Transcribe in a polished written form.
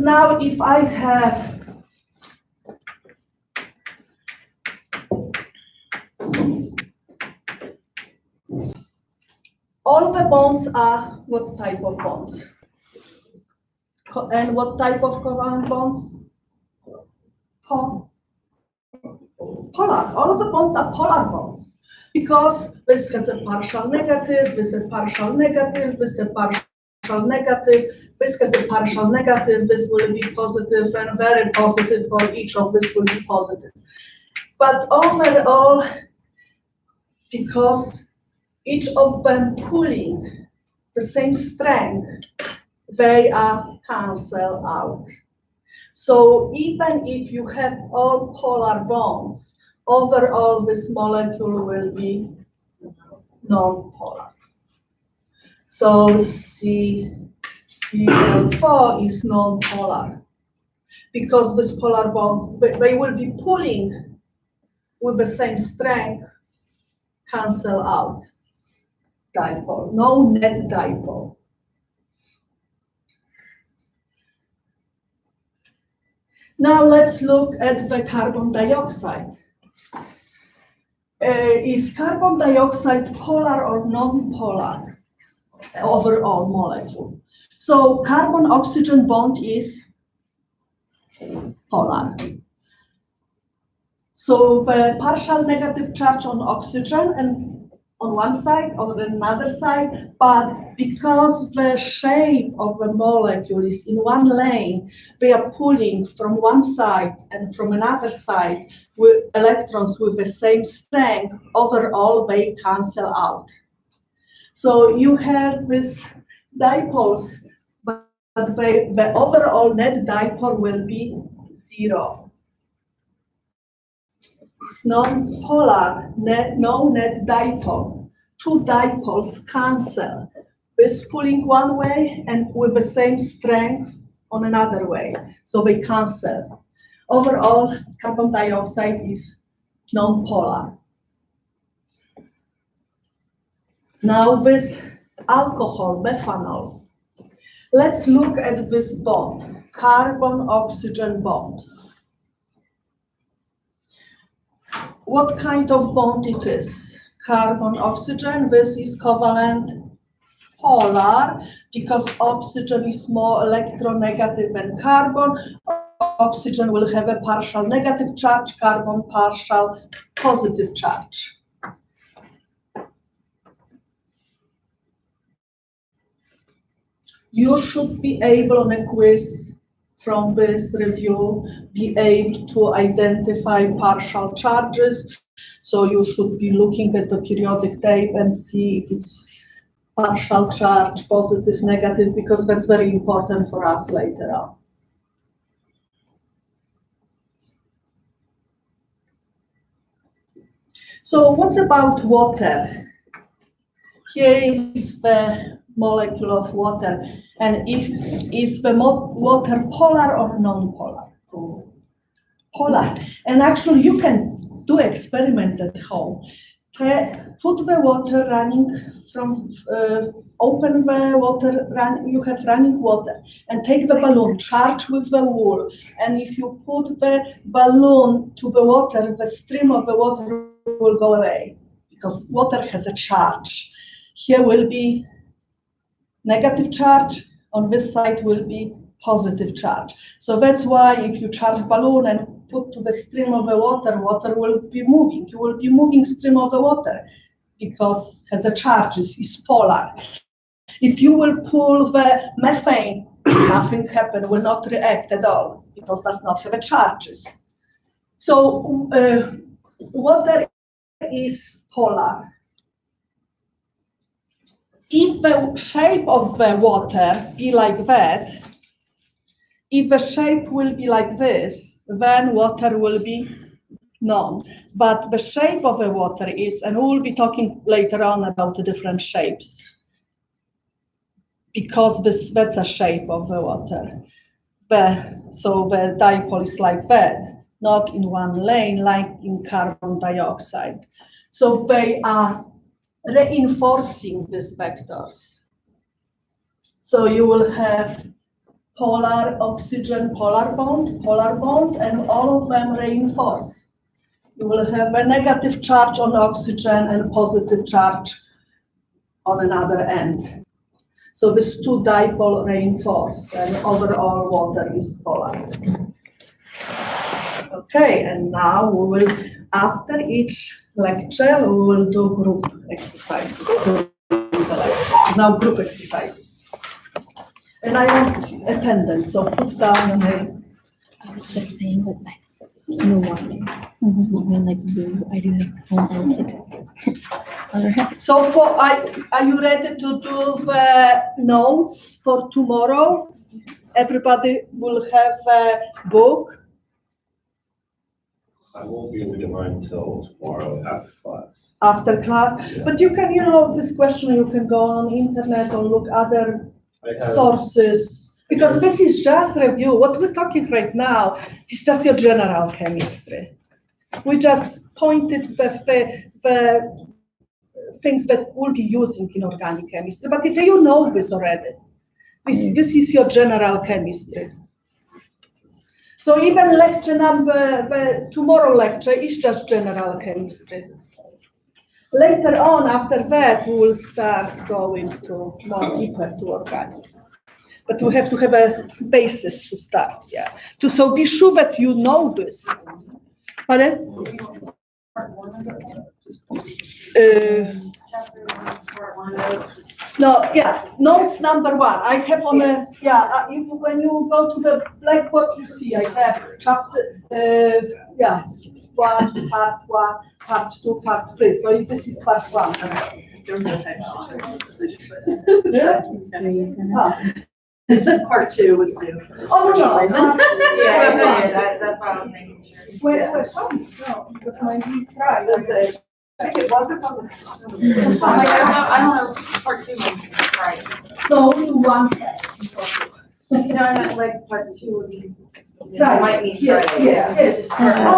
Now, if I have all the bonds are what type of bonds? And what type of covalent bonds? Polar. All of the bonds are polar bonds because this has a partial negative, this is partial negative, this is partial negative, this has a partial negative, this will be positive and very positive for each of this will be positive. But overall, because each of them pulling the same strength, they are cancelled out. So even if you have all polar bonds, overall this molecule will be non-polar. So CL4 is non-polar because these polar bonds, they will be pulling with the same strength, cancel out. Dipole, no net dipole. Now let's look at the carbon dioxide. Is carbon dioxide polar or non-polar overall molecule? So carbon-oxygen bond is polar. So the partial negative charge on oxygen and on one side, on another side, but because the shape of the molecule is in one lane, they are pulling from one side and from another side with electrons with the same strength, overall they cancel out. So you have these dipoles, but the overall net dipole will be 0. It's non-polar, no net dipole. Two dipoles cancel. This pulling one way and with the same strength on another way. So they cancel. Overall, carbon dioxide is non-polar. Now this alcohol, methanol. Let's look at this bond, carbon-oxygen bond. What kind of bond it is? Carbon-oxygen, this is covalent polar because oxygen is more electronegative than carbon. Oxygen will have a partial negative charge, carbon partial positive charge. You should be able on a quiz from this review, be able to identify partial charges. So you should be looking at the periodic table and see if it's partial charge, positive, negative, because that's very important for us later on. So what's about water? Here is the molecule of water, and is the water polar or non-polar? Polar. And actually you can do experiment at home. Put the water running from, open the water, you have running water, and take the balloon, charge with the wool, and if you put the balloon to the water, the stream of the water will go away, because water has a charge. Here will be negative charge, on this side will be positive charge. So that's why if you charge balloon and put to the stream of the water, water will be moving. You will be moving stream of the water because has a charge, is polar. If you will pull the methane, nothing happen, will not react at all because does not have a charges. So water is polar. If the shape of the water be like that, if the shape will be like this, then water will be non. But the shape of the water is, and we will be talking later on about the different shapes, because that's a shape of the water. So the dipole is like that, not in one lane, like in carbon dioxide. So they are reinforcing these vectors. So you will have polar oxygen, polar bond, and all of them reinforce. You will have a negative charge on oxygen and positive charge on another end. So these two dipole reinforce, and overall water is polar. Okay, and now we will, after each lecture, we will do group exercises during the lecture. Now group exercises. And I want attendance, so put down the name. I was just saying that no one. When like I do have homework. So are you ready to do the notes for tomorrow? Everybody will have a book. I won't be able to get mine until tomorrow after class. After class, Yeah. but you can, this question, you can go on internet or look other I have, sources, because this is just review. What we're talking right now is just your general chemistry. We just pointed the things that we'll be using in organic chemistry, but if you know this already, this is your general chemistry. So even lecture the tomorrow lecture is just general chemistry. Later on, after that, we will start going to more deeper to organic. But we have to have a basis to start, yeah. So be sure that you know this. Pardon? No, yeah, notes number 1. I have on a, when you go to the blackboard, you see I have chapter, 1, part 1, part 2, part 3. So this is part 1. There's no time. It's a part 2 was due. Oh, no. That's why I was making sure. Wait, sorry, no, because my right. I think it wasn't on the. I don't know, part 2 might be right. So only one. No, I meant like part 2 would be. Right. Might be Yes, Friday. yes, yes.